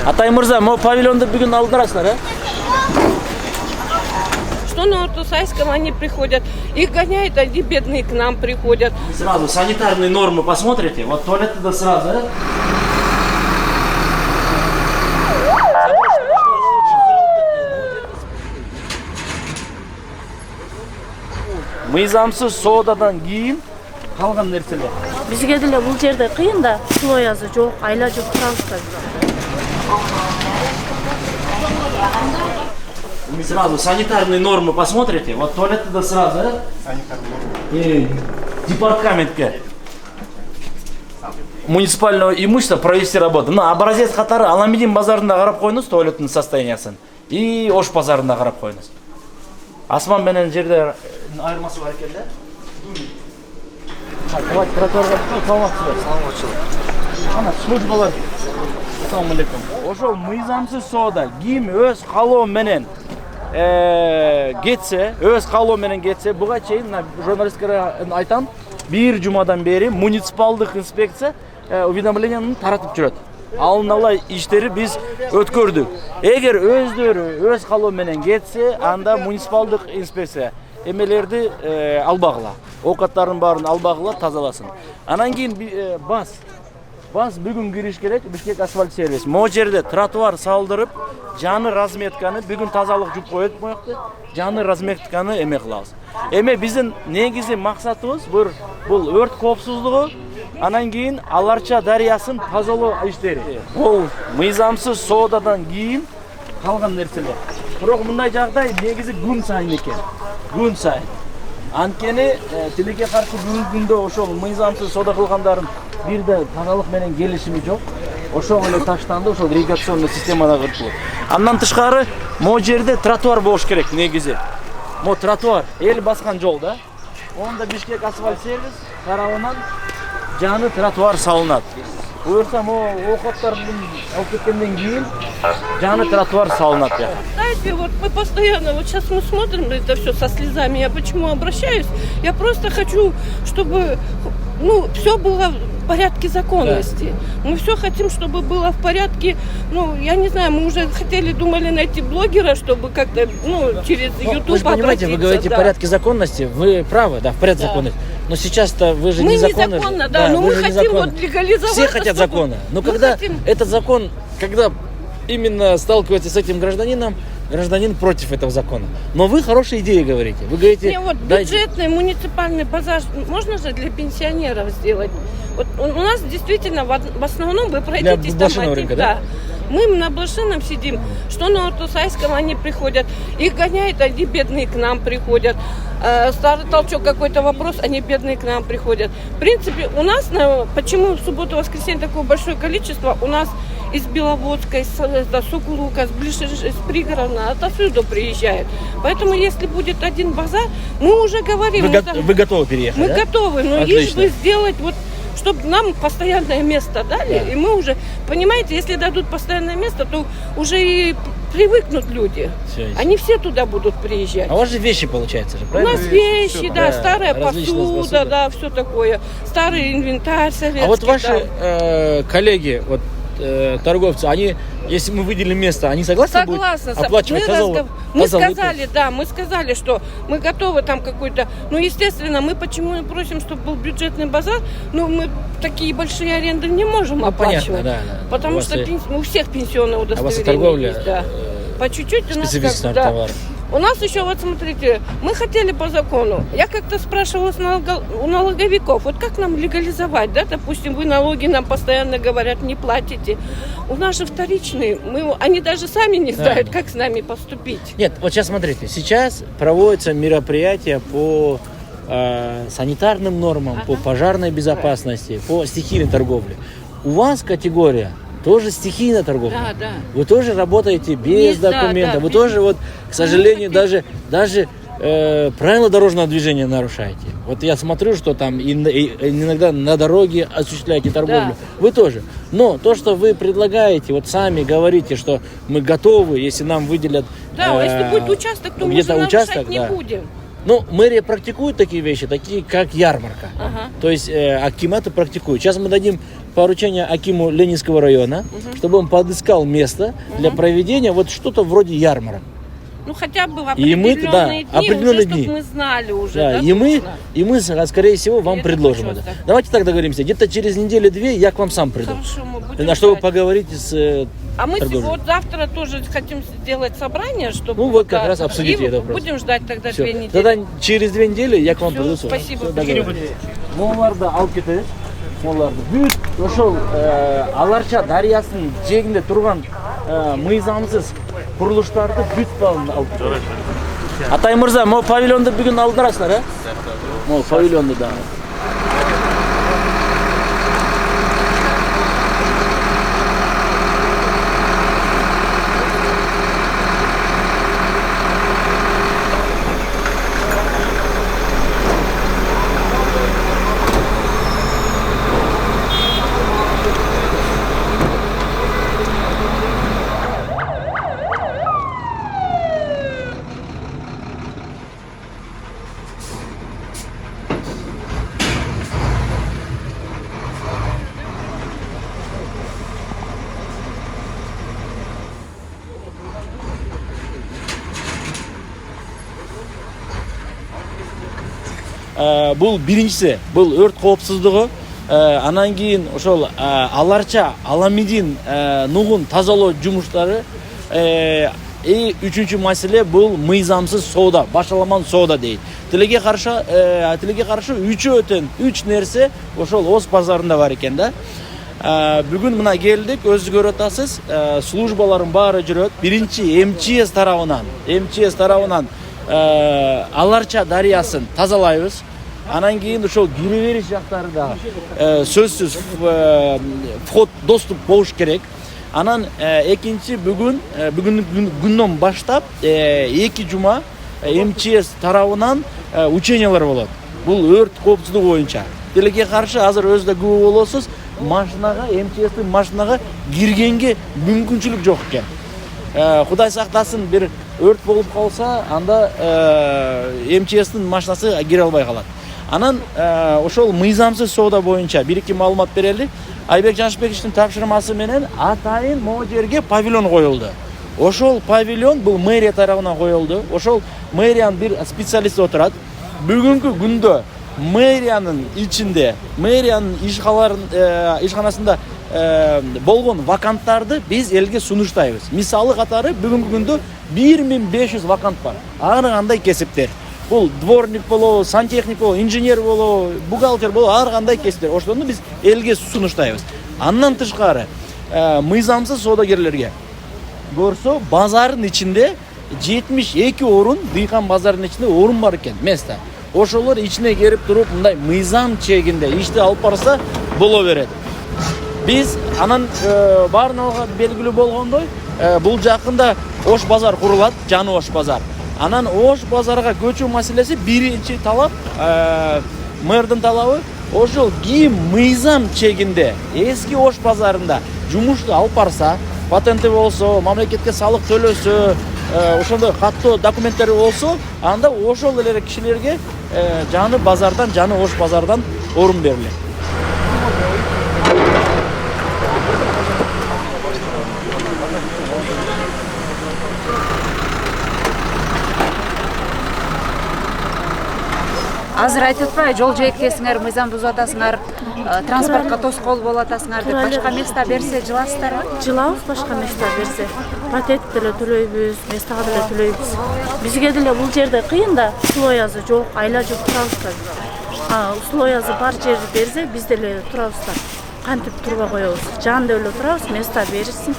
Атай Мырза, мы павильонды бүгін алдырасыздар, а? Что на Алтусайском они приходят, их гоняют, они бедные к нам приходят. Сразу санитарные нормы посмотрите, вот туалет туда сразу, а? Мыйзамсыз соодадан кийин калган нерселер. Бизге деле бул жерде кыйын да, условиясы жок, айла жок, турабызда. Мы сразу санитарные нормы посмотрите, вот туалет туда сразу, а? Санитарные нормы. Департаментке муниципального имущества провести работу. Ну, образец катары Аламедин базарында карап коюңуз туалеттин состояниясын. И Ош базарында карап коюңуз. Асман менен жерде айырмасы бар экен да. Давай тротуарга саламатчылык. Ана службалар. Ассаламу алейкум. Ошол мыйзамсыз соода ким өз калоо менен кетсе, өз калоо менен кетсе, буга чейин журналисткаларга айтам, бир жумадан бери муниципалдык инспекция уведомленияны таратып жүрөт. Алын ала иштери биз өткөрдүк. Эгер өздөрү өз калоо менен кетсе, анда муниципалдык инспекция эмелерди албагыла. Оокаттардын баарын албагыла, тазаласын. Анан кийин Бас бүгүн кириш керек, Бишкек асфальт сервис. Могу жерде тротуар салдырып, жаңы разметканы бүгүн тазалык жуп коет моякты. Жаңы разметканы эме кылабыз. Эме биздин негизи максатыбыз бул өрт коопсуздугу, анан кийин Аларча дарыясын тазалоо иштери. Бул мыйзамсыз соодадан кийин калган нерселер. Бирок мындай жагдай негизи күн сайын экен. Күн сайын. Анткени тилекке каршы бүгүнкү күндө ошол мыйзамсыз соода кылгандардын бирде тазалык менен келишими жок. Ошол эле таштанды, ошол ирригационный системада кыртылып. Андан тышкары могу жерде тротуар болуш керек негизи. Могу тротуар эл баскан жол да. Онда Бишкек асфальт сервис тарабынан жаңы тротуар салынат. Буюрса могу оокаттардын алып кеткенден кийин жаңы тротуар салынат. Знаете, вот мы постоянно, вот сейчас мы смотрим это все со слезами. Я почему обращаюсь? Я просто хочу, чтобы, все было в порядке законности. Да. Мы все хотим, чтобы было в порядке. Я не знаю, мы уже думали найти блогера, чтобы как-то, через YouTube Вы же понимаете, вы говорите в порядке законности, вы правы, да, в порядке законности. Но сейчас-то вы же незаконно. Незаконно, да, но мы хотим легализовать. Все хотят закона. Но когда этот закон, когда именно сталкивается с этим гражданин против этого закона. Но вы хорошие идеи говорите. Вы говорите, бюджетный муниципальный базар можно же для пенсионеров сделать. Вот у нас действительно в основном вы пройдитесь там рынка, да? Мы на Блошином сидим, что на Алтусайском они приходят, их гоняют, они бедные к нам приходят. Старый толчок какой-то вопрос, они бедные к нам приходят. В принципе, у нас, почему в субботу и воскресенье такое большое количество, у нас из Беловодска, из Сокулука, из пригорода, отовсюду приезжают. Поэтому, если будет один базар, мы уже говорим... Вы готовы переехать, Мы готовы, но лишь бы сделать чтобы нам постоянное место дали, и мы уже, понимаете, если дадут постоянное место, то уже и привыкнут люди. Они все туда будут приезжать. А у вас же вещи, получается же, правильно? У нас вещи, старая посуда, все такое, старый инвентарь советский. А вот ваши коллеги, торговцы, они, если мы выделим место, они согласны будут оплачивать тазалык? Мы сказали, что мы готовы там какой-то... естественно, мы почему просим, чтобы был бюджетный базар, мы такие большие аренды не можем оплачивать. Понятно, да. Потому что у всех пенсионное удостоверение. А у вас и торговля есть, да. По чуть-чуть у нас товар. У нас еще, смотрите, мы хотели по закону. Я как-то спрашивала у налоговиков, как нам легализовать, да, допустим, вы налоги нам постоянно говорят, не платите. У нас же вторичные, они даже сами не знают, как с нами поступить. Нет, вот сейчас смотрите, сейчас проводятся мероприятия по санитарным нормам, по пожарной безопасности, по стихийной торговле. У вас категория тоже стихийная торговля. Да. Вы тоже работаете без документа. Вы тоже, к сожалению, даже правила дорожного движения нарушаете. Я смотрю, что там иногда на дороге осуществляете торговлю. Да. Вы тоже. Но то, что вы предлагаете, сами говорите, что мы готовы, если нам выделят... Да, если будет участок, то мы же нарушать не будем. Мэрия практикует такие вещи, такие как ярмарка. То есть акиматы практикуют. Сейчас мы дадим поручение акиму Ленинского района, чтобы он подыскал место для проведения вот что-то вроде ярмарок. Ну хотя бы в И мы, определенные да, дни, определенные уже, дни. чтобы мы знали уже. Да, Да, и мы, скорее всего, вам это предложим хочу, это. да. Давайте так договоримся. Где-то через неделю-две я к вам сам приду. Хорошо, мы будем Чтобы ждать. поговорить с А мы торговлей. вот завтра тоже хотим сделать собрание, чтобы... Ну вот как да, раз обсудите и этот вопрос. будем ждать тогда Всё. 2 недели. Тогда через 2 недели я к вам Всё, приду. спасибо Всё, большое. договорились. Моңларды алып кетеді. Моңларды. Бүт ошол Аларча дарыясынын жээгинде турган мыйзамсыз курулуштарды бүт баарын алып кетеді. Атай мырза, могу павильонду бүгүн алдырасыздар, э? Могу павильонду да. Бул биринчиси, бул өрт коопсуздугу. Анан кийин ошол Аларча, Аламидин нугун тазалоо жумуштары. Үчүнчү маселе бул мыйзамсыз соода, башаламан соода дейт. Тилеге каршы 3 нерсе ошол Оз базарында бар экен да. Бүгүн мына келдик, өзү көрүп атасыз, службалардын баары жүрөт. Биринчи МЧС тарабынан Аларча дарыясын тазалайбыз. Анан кийин ошол кире бериш жактары да сөзсүз вход, доступ болуш керек. Анан экинчи бүгүнкү күндөн баштап 2 жума МЧС тарабынан учениялар болот. Бул өрт коопсуздугу боюнча. Тилеге каршы азыр өзү да күбө болосуз, машинага, МЧСтин машинага киргенге мүмкүнчүлүк жок экен. Кудай сактасын, бир өрт болуп калса, анда МЧСтин машинасы кире албай калат. Анан ошол мыйзамсыз соода боюнча 1-2 маалымат берели. Айбек Жанышбековичтин тапшырмасы менен атайын могу жерге павильон коюлду. Ошол павильон бул мэрия тарабынан коюлду. Ошол мэриянын бир специалисти отурат. Бүгүнкү күндө мэриянын ичинде, мэриянын ишканасында болгон ваканттарды биз элге сунуштайбыз. Мисалы катары бүгүнкү күндө 1500 вакант бар. Ар кандай кесиптер. Бул дворник болобу, сантехник болобу, инженер болобу, бухгалтер болобу, ар кандай кесиптер. Ошондо биз элге сунуштайбыз. Андан тышкары мыйзамсыз соодагерлерге көрсө, базардын ичинде 72 орун, дыйкан базарынын ичинде орун бар экен, место. Ошолор ичине келип туруп, мындай мыйзам чегинде ишти алып барса боло берет. Биз анан баарына белгилүү болгондой, бул жакында Ош базар курулат, жаңы Ош базар. Анан Ош базарга көчүү маселеси биринчи талап, мэрдин талабы, ошол ким мыйзам чегинде эски Ош базарында жумушту алып барса, патенти болсо, мамлекетке салык төлөсө, ошондой каттоо документтери болсо, анда ошол эле кишилерге жаңы базардан, жаңы Ош базардан орун берилет. Азыр айтып атпайбы, жол жээктесиңер, мыйзам бузуп атасыңар, транспортко тоскоол болуп атасыңар деп башка место берсе жыласыздарбы? Жылабыз башка место берсе. Патент деле төлөйбүз, местага деле төлөйбүз. Бизге деле бул жерде кыйын да, условиясы жок, айла жок турабыз да. Условиясы бар жер берсе, биз деле турабыз да. Кантип турбай коебуз. Жан деле турабыз, место берилсин.